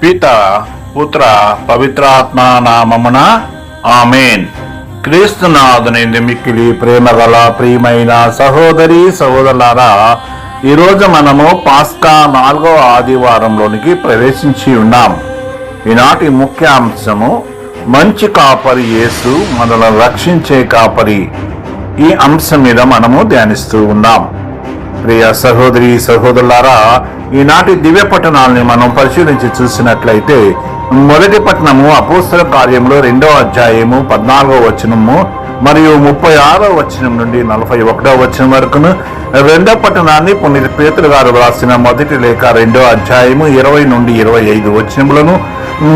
పిత పుత్ర పవిత్రాత్మ నామమున ఆమేన్. క్రీస్తునాథుని మిక్కిలి ప్రేమగల ప్రియమైన సహోదరి సహోదరులారా, ఈరోజు మనము పాస్కా 4వ ఆదివారంలోనికి ప్రవేశించి ఉన్నాం. ఈనాటి ముఖ్యాంశము మంచి కాపరి యేసు మనల్ని రక్షించే కాపరి. ఈ అంశం మీద మనము ధ్యానిస్తూ ఉన్నాం. ప్రియ సహోదరి సహోదరులారా, ఈనాటి దివ్య పట్టణాలని మనం పరిశీలించి చూసినట్లయితే, మొదటి పట్టణము అపోస్తల కార్యములో 2వ అధ్యాయము 14వ వచనము మరియు 36వ వచనం నుండి 41వ వచనం వరకును, రెండవ పట్టణాన్ని పునీత పేతురు గారు వ్రాసిన మొదటి లేఖ 2వ అధ్యాయము 20 నుండి 25 వచనములను,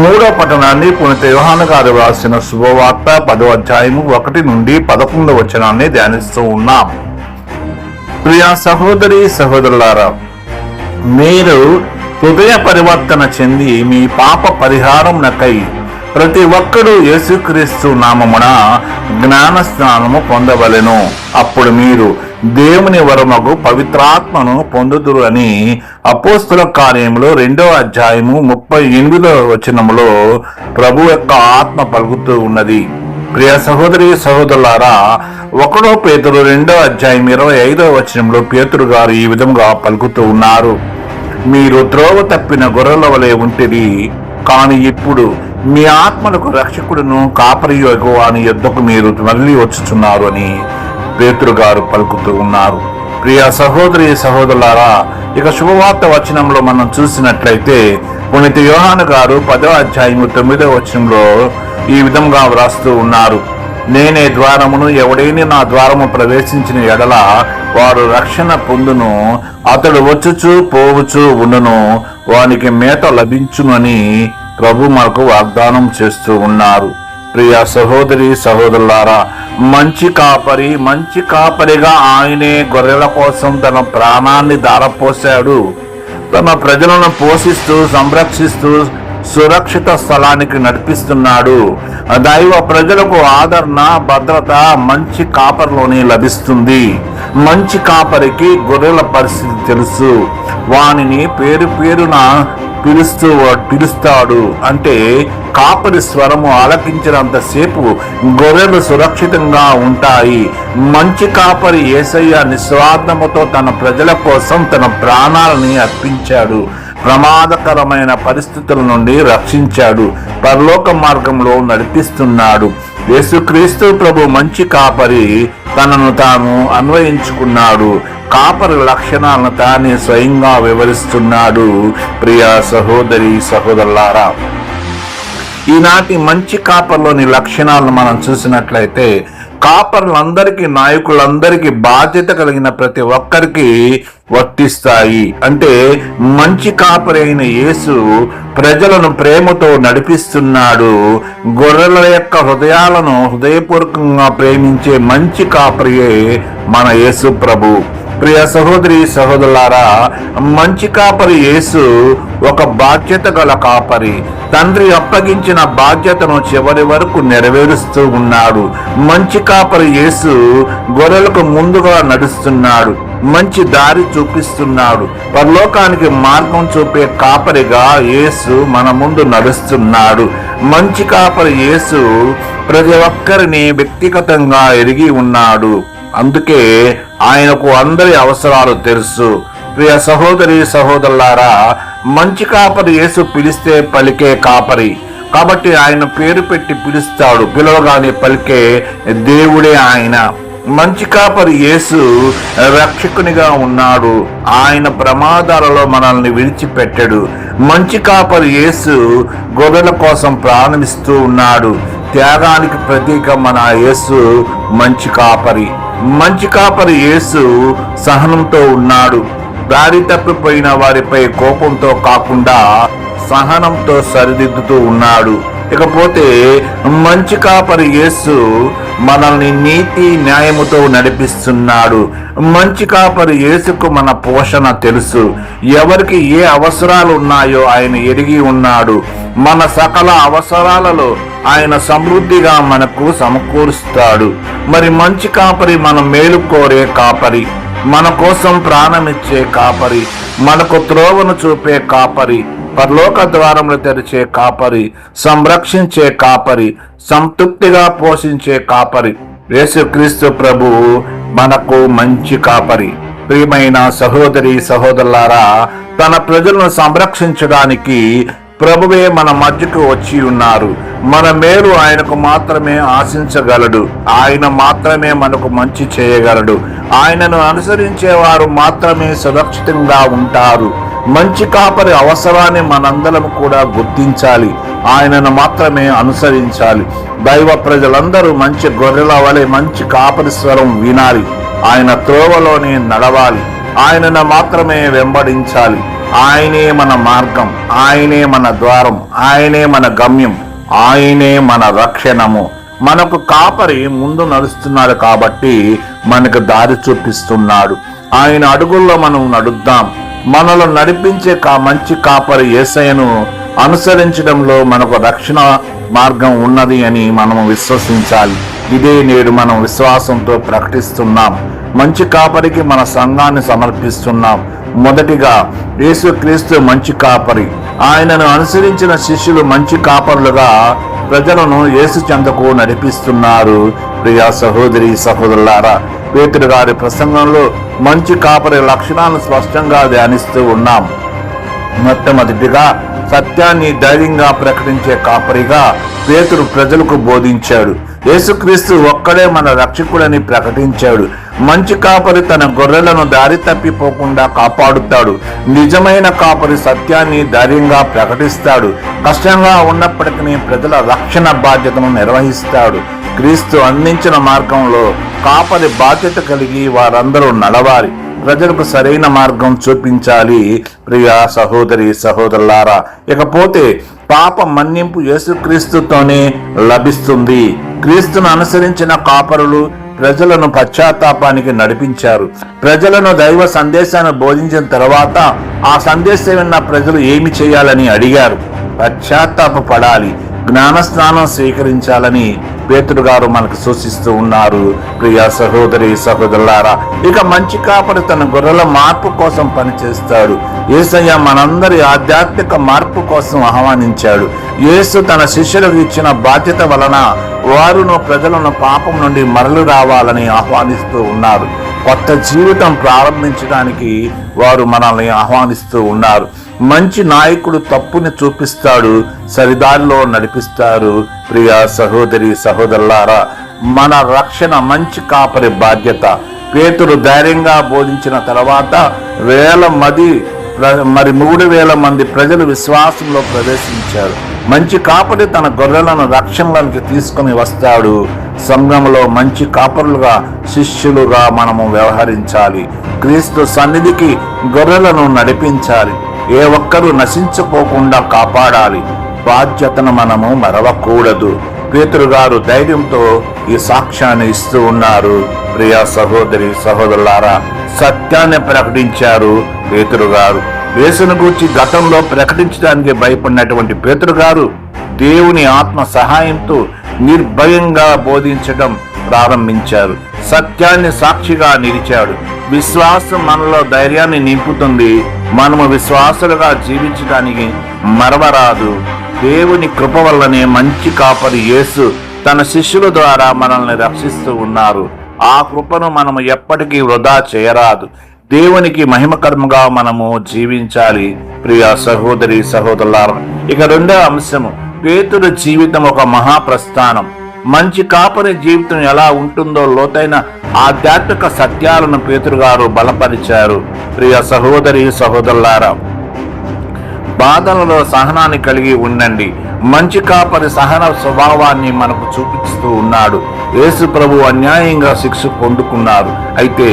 మూడవ పట్టణాన్ని పునీత యోహాను గారు వ్రాసిన శుభవార్త 10వ అధ్యాయము 1 నుండి 11వ వచనాన్ని ధ్యానిస్తూ ఉన్నాం. ప్రియ సహోదరి సహోదరులారా, మీరు హృదయ పరివర్తన చెంది మీ పాప పరిహారమునకై ప్రతి ఒక్కరూ యేసుక్రీస్తు నామమున జ్ఞాన స్నానము పొందవలెను. అప్పుడు మీరు దేవుని వరమగు పవిత్రాత్మను పొందుదురు అని అపోస్తల కార్యములో 2వ అధ్యాయము 38వ వచనములో ప్రభు యొక్క ఆత్మ పలుకుతూ ఉన్నది. ప్రియ సహోదరి సహోదరులారా, 1 పేతురు 2వ అధ్యాయం 25వ వచనంలో పేతురు గారు ఈ విధంగా పలుకుతూ ఉన్నారు: మీరు త్రోవ తప్పిన గొర్రెల వలె ఉంటిరి, కాని ఇప్పుడు మీ ఆత్మలకు రక్షకుడును కాపరియగు అని యొద్దకు మీరు మళ్ళీ వచ్చుచున్నారు అని పేతురు గారు పలుకుతూ ఉన్నారు. ప్రియ సహోదరి సహోదరులారా, ఇక శుభవార్త వచనంలో మనం చూసినట్లయితే, పునీత యోహాను గారు 10వ అధ్యాయము 9వ వచనంలో ఈ విధంగా వ్రాస్తూ ఉన్నారు: నేనే ద్వారమును, ఎవడైనా నా ద్వారము ప్రవేశించిన ఎడల వారు రక్షణ పొందును, అతడు వచ్చుచు పోవుచు ఉండును, వానికి మేత లభించునని ప్రభు మనకు వాగ్దానం చేస్తూ ఉన్నారు. ప్రియ సహోదరి సహోదరులారా, మంచి కాపరిగా ఆయనే గొర్రెల కోసం తన ప్రాణాన్ని ధారపోశాడు. తన ప్రజలను పోషిస్తూ సంరక్షిస్తూ సురక్షిత స్థలానికి నడిపిస్తున్నాడు. దైవ ప్రజలకు ఆదరణ, భద్రత మంచి కాపరిలోనే లభిస్తుంది. మంచి కాపరికి గొర్రెల పరిస్థితి తెలుసు. వానిని పేరు పేరున పిలుస్తాడు. అంటే కాపరి స్వరము ఆలకించినంతసేపు గొర్రెలు సురక్షితంగా ఉంటాయి. మంచి కాపరి యేసయ్య నిస్వార్థముతో తన ప్రజల కోసం తన ప్రాణాలని అర్పించాడు. ప్రమాదకరమైన పరిస్థితుల నుండి రక్షించాడు. పరలోక మార్గంలో నడిపిస్తున్నాడు. యేసుక్రీస్తు ప్రభు మంచి కాపరి తనను తాను అన్వయించుకున్నాడు. కాపరి లక్షణాలను తానే స్వయంగా వివరిస్తున్నాడు. ప్రియ సహోదరి సహోదరులారా, ఈనాటి మంచి కాపర్లోని లక్షణాలను మనం చూసినట్లయితే, కాపర్లందరికీ, నాయకులందరికీ, బాధ్యత కలిగిన ప్రతి ఒక్కరికి వర్తిస్తాయి. అంటే మంచి కాపరి అయిన యేసు ప్రజలను ప్రేమతో నడిపిస్తున్నాడు. గొర్రెల యొక్క హృదయాలను హృదయపూర్వకంగా ప్రేమించే మంచి కాపరియే మన యేసు ప్రభు. ప్రియ సహోదరి సహోదరులారా, మంచి కాపరి యేసు ఒక బాధ్యత గల కాపరి. తండ్రి అప్పగించిన బాధ్యతను చివరి వరకు నెరవేరుస్తూ ఉన్నాడు. మంచి కాపరి యేసు గొర్రెలకు ముందుగా నడుస్తున్నాడు. మంచి దారి చూపిస్తున్నాడు. పరలోకానికి మార్గం చూపే కాపరిగా యేసు మన ముందు నడుస్తున్నాడు. మంచి కాపరి యేసు ప్రతి ఒక్కరిని వ్యక్తిగతంగా ఎరిగి ఉన్నాడు. అందుకే ఆయనకు అందరి అవసరాలు తెలుసు. ప్రియ సహోదరి సహోదరులారా, మంచి కాపరి యేసు పిలిస్తే పలికే కాపరి కాబట్టి ఆయన పేరు పెట్టి పిలుస్తాడు. పిలవగానే పలికే దేవుడే ఆయన. మంచి కాపరి యేసు రక్షకునిగా ఉన్నాడు. ఆయన ప్రమాదాలలో మనల్ని విడిచిపెట్టాడు. మంచి కాపరి యేసు గొర్రెల కోసం ప్రాణమిస్తూ ఉన్నాడు. త్యాగానికి ప్రతీక మన యేసు మంచి కాపరి. మంచి కాపరి యేసు సహనంతో ఉన్నాడు. దారి తప్పిపోయిన వారిపై కోపంతో కాకుండా సహనంతో సరిదిద్దుతూ ఉన్నాడు. ఇకపోతే మంచి కాపరి యేసు మనల్ని నీతి న్యాయముతో నడిపిస్తున్నాడు. మంచి కాపరి యేసుకు మన పోషణ తెలుసు. ఎవరికి ఏ అవసరాలు ఉన్నాయో ఆయన ఎరిగి ఉన్నాడు. మన సకల అవసరాలలో ఆయన సమృద్ధిగా మనకు సమకూరుస్తాడు. మరి మంచి కాపరి మన మేలు కోరే కాపరి, మన కోసం ప్రాణమిచ్చే కాపరి, మనకు త్రోవను చూపే కాపరి, పరలోక ద్వారములు తెరిచే కాపరి, సంరక్షించే కాపరి, సంతృప్తిగా పోషించే కాపరి యేసుక్రీస్తు ప్రభువు మనకు మంచి కాపరి. ప్రియమైన సహోదరి సహోదరులారా, తన ప్రజలను సంరక్షించడానికి ప్రభువే మన మధ్యకు వచ్చి ఉన్నారు. మన మేలు ఆయనకు మాత్రమే ఆశించగలడు. ఆయన మాత్రమే మనకు మంచి చేయగలడు. ఆయనను అనుసరించే వారు మాత్రమే సురక్షితంగా ఉంటారు. మంచి కాపరి అవసరాన్ని మనందరం కూడా గుర్తించాలి. ఆయనను మాత్రమే అనుసరించాలి. దైవ ప్రజలందరూ మంచి గొర్రెల వలె మంచి కాపరి స్వరం వినాలి. ఆయన త్రోవలోనే నడవాలి. ఆయనను మాత్రమే వెంబడించాలి. ఆయనే మన మార్గం, ఆయనే మన ద్వారం, ఆయనే మన గమ్యం, ఆయనే మన రక్షణము. మనకు కాపరి ముందు నడుస్తున్నాడు కాబట్టి మనకు దారి చూపిస్తున్నాడు. ఆయన అడుగుల్లో మనం నడుద్దాం. మనలో నడిపించే మంచి కాపరి యేసయ్యను అనుసరించడంలో మనకు రక్షణ మార్గం ఉన్నది అని మనం విశ్వసించాలి. ఇదే నేడు మనం విశ్వాసంతో ప్రకటిస్తున్నాం. మంచి కాపరికి మన సంఘాన్ని సమర్పిస్తున్నాం. మొదటిగా యేసుక్రీస్తు మంచి కాపరి. ఆయనను అనుసరించిన శిష్యులు మంచి కాపరులుగా ప్రజలను యేసు చెంతకు నడిపిస్తున్నారు. ప్రియ సహోదరి సహోదరులారా, పేతురు గారి ప్రసంగంలో మంచి కాపరి లక్షణాలను స్పష్టంగా ధ్యానిస్తూ ఉన్నాం. మొట్టమొదటిగా సత్యాన్ని ధైర్యంగా ప్రకటించే కాపరిగా పేతురు ప్రజలకు బోధించాడు. యేసుక్రీస్తు ఒక్కడే మన రక్షకుడని ప్రకటించాడు. మంచి కాపరి తన గొర్రెలను దారి తప్పిపోకుండా కాపాడుతాడు. నిజమైన కాపరి సత్యాన్ని ధైర్యంగా ప్రకటిస్తాడు. కష్టంగా ఉన్నప్పటికీ ప్రజల రక్షణ బాధ్యతను నిర్వహిస్తాడు. క్రీస్తు అందించిన మార్గంలో కాపరి బాధ్యత కలిగి వారందరూ నడవాలి. ప్రజలకు సరైన మార్గం చూపించాలి. ప్రియ సహోదరి సహోదరులారా, ఇకపోతే పాప మన్నింపు యేసుక్రీస్తుతోనే లభిస్తుంది. క్రీస్తును అనుసరించిన కాపరులు ప్రజలను పశ్చాత్తాపానికి నడిపించారు. ప్రజలను దైవ సందేశాన్ని బోధించిన తర్వాత ఆ సందేశం విన్న ప్రజలు ఏమి చేయాలని అడిగారు. పశ్చాత్తాపపడాలి, జ్ఞానస్నానం స్వీకరించాలని పేతురు గారు మనకు సూచిస్తూ ఉన్నారు. ప్రియ సహోదరి సహోదరులారా, ఇక మంచి కాపరి తన గొర్రెల మార్పు కోసం పనిచేస్తాడు. యేసయ్య మనందరి ఆధ్యాత్మిక మార్పు కోసం ఆహ్వానించాడు. యేసు తన శిష్యులకు ఇచ్చిన బాధ్యత వలన వారును ప్రజలను పాపం నుండి మరలు రావాలని ఆహ్వానిస్తూ ఉన్నారు. కొత్త జీవితం ప్రారంభించడానికి వారు మనల్ని ఆహ్వానిస్తూ ఉన్నారు. మంచి నాయకుడు తప్పుని చూపిస్తాడు, సరిదారిలో నడిపిస్తారు. ప్రియ సహోదరి సహోదరులారా, మన రక్షణ మంచి కాపరి బాధ్యత. పేతురు ధైర్యంగా బోధించిన తర్వాత 3,000 మంది ప్రజలు విశ్వాసంలో ప్రవేశించారు. మంచి కాపరి తన గొర్రెలను రక్షణలోకి తీసుకుని వస్తాడు. సంఘంలో మంచి కాపరులుగా శిష్యులుగా మనము వ్యవహరించాలి. క్రీస్తు సన్నిధికి గొర్రెలను నడిపించాలి. ఏ ఒక్కరూ నశించుకోకుండా కాపాడాలి. బాధ్యతను మనము మరవకూడదు. పేతురు గారు ధైర్యంతో ఈ సాక్ష్యాన్ని ఇస్తూ ఉన్నారు. ప్రియ సహోదరి సహోదరులారా, సత్యాన్ని ప్రకటించారు పేతురు గారు. యేసును గూర్చి గతంలో ప్రకటించడానికి భయపడినటువంటి పేతురు గారు దేవుని ఆత్మ సహాయంతో నిర్భయంగా బోధించడం ప్రారంభించారు. సత్యాన్ని సాక్షిగా నిలిచాడు. విశ్వాసం మనలో ధైర్యాన్ని నింపుతుంది. మనము విశ్వాసులుగా జీవించడానికి మరవరాదు. దేవుని కృప వల్లనే మంచి కాపరి యేసు తన శిష్యుల ద్వారా మనల్ని రక్షిస్తూ ఉన్నారు. ఆ కృపను మనము ఎప్పటికీ వృధా చేయరాదు. దేవునికి మహిమకరముగా మనము జీవించాలి. ప్రియ సహోదరి సహోదరులారా, ఇక రెండో అంశము, పేతురు జీవితం ఒక మహాప్రస్థానం. మంచి కాపరి జీవితం ఎలా ఉంటుందో లోతైన ఆధ్యాత్మిక సత్యాలను పేతురు గారు బలపరిచారు. ప్రియ సహోదరి సహోదరులారా, బాధలలో సహనాన్ని కలిగి ఉండండి. మంచి కాపరి సహన స్వభావాన్ని మనకు చూపిస్తూ ఉన్నాడు. యేసు ప్రభు అన్యాయంగా శిక్ష పొందుకున్నారు, అయితే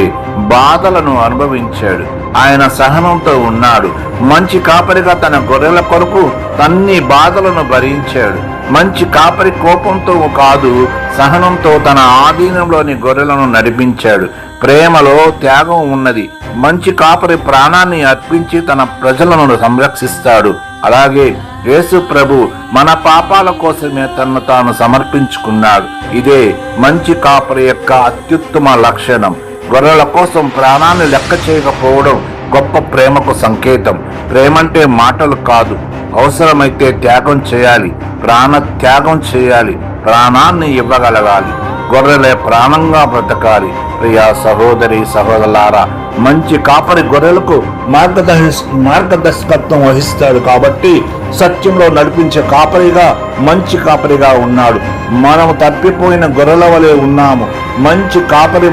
బాధలను అనుభవించాడు. ఆయన సహనంతో ఉన్నాడు. మంచి కాపరిగా తన గొర్రెల కొరకు తన్ని బాధలను భరించాడు. మంచి కాపరి కోపంతో కాదు, సహనంతో తన ఆధీనంలోని గొర్రెలను నడిపించాడు. ప్రేమలో త్యాగం ఉన్నది. మంచి కాపరి ప్రాణాన్ని అర్పించి తన ప్రజలను సంరక్షిస్తాడు. అలాగే యేసు ప్రభు మన పాపాల కోసమే తనను తాను సమర్పించుకున్నాడు. ఇదే మంచి కాపరి యొక్క అత్యుత్తమ లక్షణం. గొర్రెల కోసం ప్రాణాన్ని లెక్క చేయకపోవడం గొప్ప ప్రేమకు సంకేతం. ప్రేమంటే మాటలు కాదు, అవసరమైతే త్యాగం చేయాలి, ప్రాణ త్యాగం చేయాలి, ప్రాణాన్ని ఇవ్వగలగాలి. గొర్రెలే ప్రాణంగా బ్రతకాలి. ప్రియా సహోదరి సహోదరులారా, మంచి కాపరి గొర్రెలకు మార్గదర్శకత్వం వహిస్తాడు కాబట్టి సత్యంలో నడిపించే కాపరిగా, మంచి కాపరిగా ఉన్నాడు. మనము తప్పిపోయిన గొర్రెల వలె ఉన్నాము. మంచి కాపరి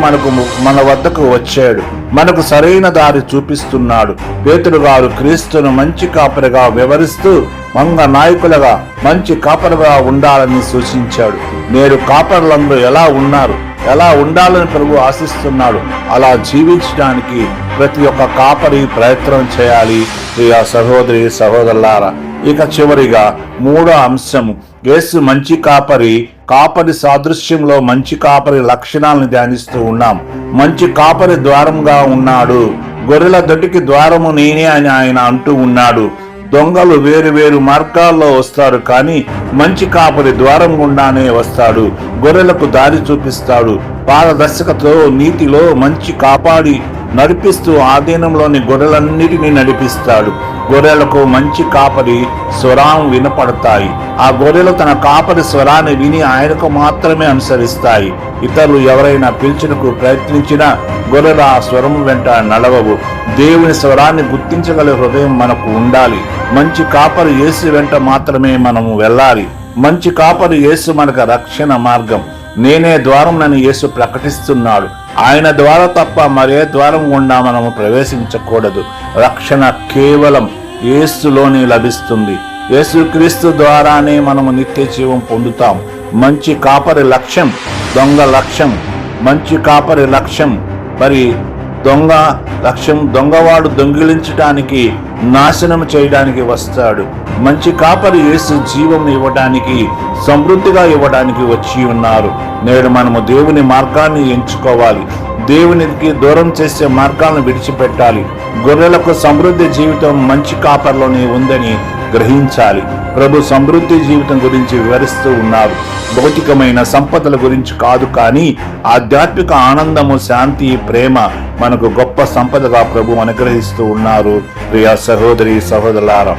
మన వద్దకు వచ్చాడు, మనకు సరైన దారి చూపిస్తున్నాడు. పేతురు గారు క్రీస్తును మంచి కాపరిగా వివరిస్తూ మంగ నాయకులుగా, మంచి కాపరిగా ఉండాలని సూచించాడు. నేడు కాపరులందరూ ఎలా ఉన్నారు, ఎలా ఉండాలని ప్రభు ఆశిస్తున్నాడు. అలా జీవించడానికి ప్రతి ఒక్క కాపరి ప్రయత్నం చేయాలి. ప్రియ సహోదరి సహోదరులారా, ఇక చివరిగా మూడో అంశము, యేసు మంచి కాపరి. కాపరి సాదృశ్యంలో మంచి కాపరి లక్షణాలను ధ్యానిస్తూ ఉన్నాం. మంచి కాపరి ద్వారంగా ఉన్నాడు. గొర్రెల దొడ్డికి ద్వారము నేనే అని ఆయన అంటూ ఉన్నాడు. దొంగలు వేరు వేరు మార్గాల్లో వస్తారు, కానీ మంచి కాపరి ద్వారం గుండానే వస్తాడు. గొర్రెలకు దారి చూపిస్తాడు. పారదర్శకతలో, నీతిలో మంచి కాపాడి నడిపిస్తూ ఆధీనంలోని గొర్రెలన్నిటినీ నడిపిస్తాడు. గొర్రెలకు మంచి కాపరి స్వరం వినపడతాయి. ఆ గొర్రెలు తన కాపరి స్వరాన్ని విని ఆయనకు మాత్రమే అనుసరిస్తాయి. ఇతరులు ఎవరైనా పిలుచుటకు ప్రయత్నించినా గొర్రెలు ఆ స్వరం వెంట నడవవు. దేవుని స్వరాన్ని గుర్తించగల హృదయం మనకు ఉండాలి. మంచి కాపరి యేసు వెంట మాత్రమే మనము వెళ్ళాలి. మంచి కాపరి యేసు మనకు రక్షణ మార్గం. నేనే ద్వారం నన్ను యేసు ప్రకటిస్తున్నాడు. ఆయన ద్వారా తప్ప మరే ద్వారం గుండా మనము ప్రవేశించకూడదు. రక్షణ కేవలం యేసులోనే లభిస్తుంది. యేసుక్రీస్తు ద్వారానే మనము నిత్య జీవం పొందుతాం. మంచి కాపరి లక్ష్యం, దొంగ లక్ష్యం. మంచి కాపరి లక్ష్యం మరి దొంగ లక్ష్యం. దొంగవాడు దొంగిలించడానికి, నాశనం చేయడానికి వస్తాడు. మంచి కాపరి యేసు జీవం ఇవ్వడానికి, సమృద్ధిగా ఇవ్వడానికి వచ్చి ఉన్నారు. నేడు మనము దేవుని మార్గాన్ని ఎంచుకోవాలి. దేవునికి దూరం చేసే మార్గాలను విడిచిపెట్టాలి. గొర్రెలకు సమృద్ధి జీవితం మంచి కాపరిలోనే ఉందని గ్రహించాలి. ప్రభు సమృద్ధి జీవితం గురించి వివరిస్తూ ఉన్నారు. భౌతికమైన సంపదల గురించి కాదు, కానీ ఆధ్యాత్మిక ఆనందము, శాంతి, ప్రేమ మనకు గొప్ప సంపదగా ప్రభు అనుగ్రహిస్తూ ఉన్నారు. ప్రియ సహోదరి సహోదరులారా,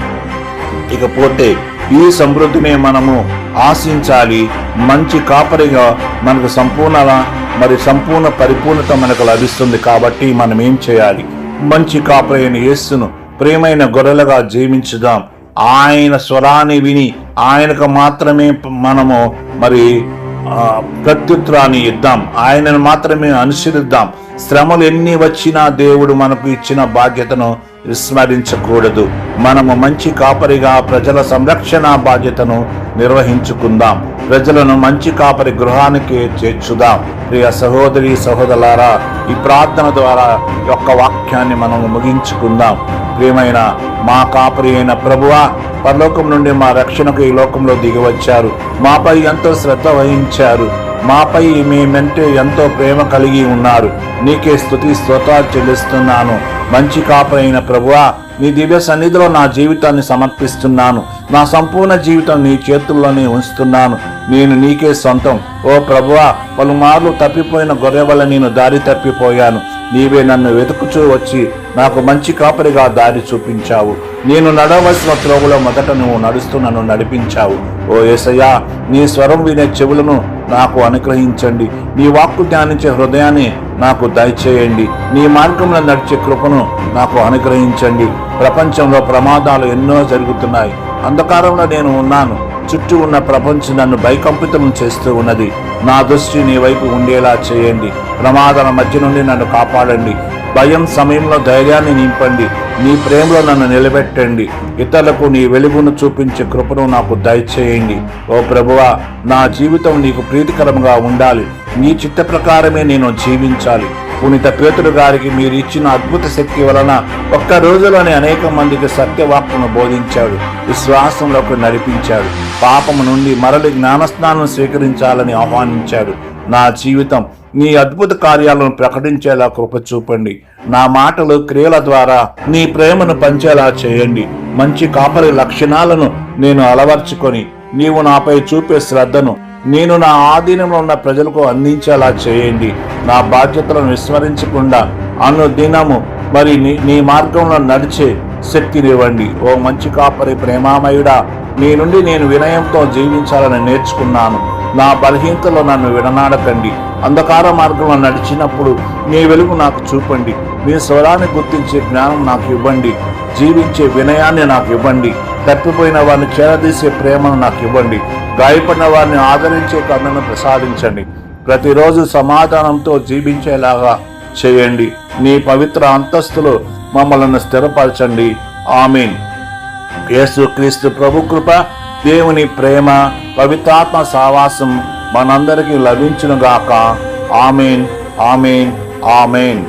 ఇకపోతే ఈ సమృద్ధిని మనము ఆశించాలి. మంచి కాపరిగా మనకు సంపూర్ణ పరిపూర్ణత మనకు లభిస్తుంది. కాబట్టి మనం ఏం చేయాలి? మంచి కాపరి అయిన యేసును ప్రేమైన గొర్రెలుగా జీవించుదాం. ఆయన స్వరాన్ని విని ఆయనకు మాత్రమే మనము ప్రత్యుత్తరాన్ని ఇద్దాం. ఆయనను మాత్రమే అనుసరిద్దాం. శ్రమలు ఎన్ని వచ్చినా దేవుడు మనకు ఇచ్చిన బాధ్యతను విస్మరించకూడదు. మనము మంచి కాపరిగా ప్రజల సంరక్షణ బాధ్యతను నిర్వహించుకుందాం. ప్రజలను మంచి కాపరి గృహానికి చేర్చుదాం. ప్రియ సహోదరి సహోదరులారా, ఈ ప్రార్థన ద్వారా యొక్క వాక్యాన్ని మనము ముగించుకుందాం. ప్రియమైన మా కాపరి అయిన ప్రభువా, పరలోకం నుండి మా రక్షణకు ఈ లోకంలో దిగివచ్చారు. మాపై ఎంతో శ్రద్ధ వహించారు. మాపై మేమంటే ఎంతో ప్రేమ కలిగి ఉన్నారు. నీకే స్తుతి స్తోత్రాలు చెల్లిస్తున్నాను. మంచి కాపరి అయిన ప్రభువా, నీ దివ్య సన్నిధిలో నా జీవితాన్ని సమర్పిస్తున్నాను. నా సంపూర్ణ జీవితం నీ చేతుల్లోనే ఉంచుతున్నాను. నేను నీకే సొంతం. ఓ ప్రభువా, పలుమార్లు తప్పిపోయిన గొర్రె వల్ల నేను దారి తప్పిపోయాను. నీవే నన్ను వెతుకుచూ వచ్చి నాకు మంచి కాపరిగా దారి చూపించావు. నేను నడవలసిన త్రోవలో మొదట నువ్వు నడుస్తూ నన్ను నడిపించావు. ఓ యేసయ్యా, నీ స్వరం వినే చెవులను నాకు అనుగ్రహించండి. నీ వాక్కు ధ్యానించే హృదయాన్ని నాకు దయచేయండి. నీ మార్గంలో నడిచే కృపను నాకు అనుగ్రహించండి. ప్రపంచంలో ప్రమాదాలు ఎన్నో జరుగుతున్నాయి. అంధకారంలో నేను ఉన్నాను. చుట్టూ ఉన్న ప్రపంచం నన్ను భయకంపితం చేస్తూ ఉన్నది. నా దృష్టి నీ వైపు ఉండేలా చేయండి. ప్రమాదాల మధ్య నుండి నన్ను కాపాడండి. భయం సమయంలో ధైర్యాన్ని నింపండి. నీ ప్రేమలో నన్ను నిలబెట్టండి. ఇతరులకు నీ వెలుగును చూపించే కృపను నాకు దయచేయండి. ఓ ప్రభువా, నా జీవితం నీకు ప్రీతికరంగా ఉండాలి. నీ చిత్త ప్రకారమే నేను జీవించాలి. పునీత పేతురు గారికి మీరు ఇచ్చిన అద్భుత శక్తి వలన ఒక్క రోజులోనే అనేక మందికి సత్యవాక్కును బోధించాడు. విశ్వాసంలోకి నడిపించాడు. పాపము నుండి మరలి జ్ఞానస్నానం స్వీకరించాలని ఆహ్వానించాడు. నా జీవితం నీ అద్భుత కార్యాలను ప్రకటించేలా కృప చూపండి. నా మాటలు, క్రియల ద్వారా నీ ప్రేమను పంచేలా చేయండి. మంచి కాపరి లక్షణాలను నేను అలవర్చుకొని నీవు నాపై చూపే శ్రద్ధను నేను నా ఆధీనంలో ఉన్న ప్రజలకు అందించేలా చేయండి. నా బాధ్యతలను విస్మరించకుండా అనుదినము నీ మార్గంలో నడిచే శక్తినివ్వండి. ఓ మంచి కాపరి ప్రేమామయుడా, నీ నుండి నేను వినయంతో జీవించాలని నేర్చుకున్నాను. నా బలహీనతలో నన్ను విడనాడకండి. అంధకార మార్గంలో నడిచినప్పుడు నీ వెలుగు నాకు చూపండి. మీ స్వరాన్ని గుర్తించే జ్ఞానం నాకు ఇవ్వండి. జీవించే వినయాన్ని నాకు ఇవ్వండి. తప్పిపోయిన వారిని చేరదీసే ప్రేమను నాకు ఇవ్వండి. గాయపడిన వారిని ఆదరించే కరుణను ప్రసాదించండి. ప్రతిరోజు సమాధానంతో జీవించేలాగా చేయండి. నీ పవిత్ర అంతస్తులో మమ్మల్ని స్థిరపరచండి. ఆమేన్. యేసుక్రీస్తు ప్రభు కృప, దేవుని ప్రేమ, పవిత్రాత్మ సావాసం మనందరికీ లభించునుగాక. ఆమేన్, ఆమేన్, ఆమేన్.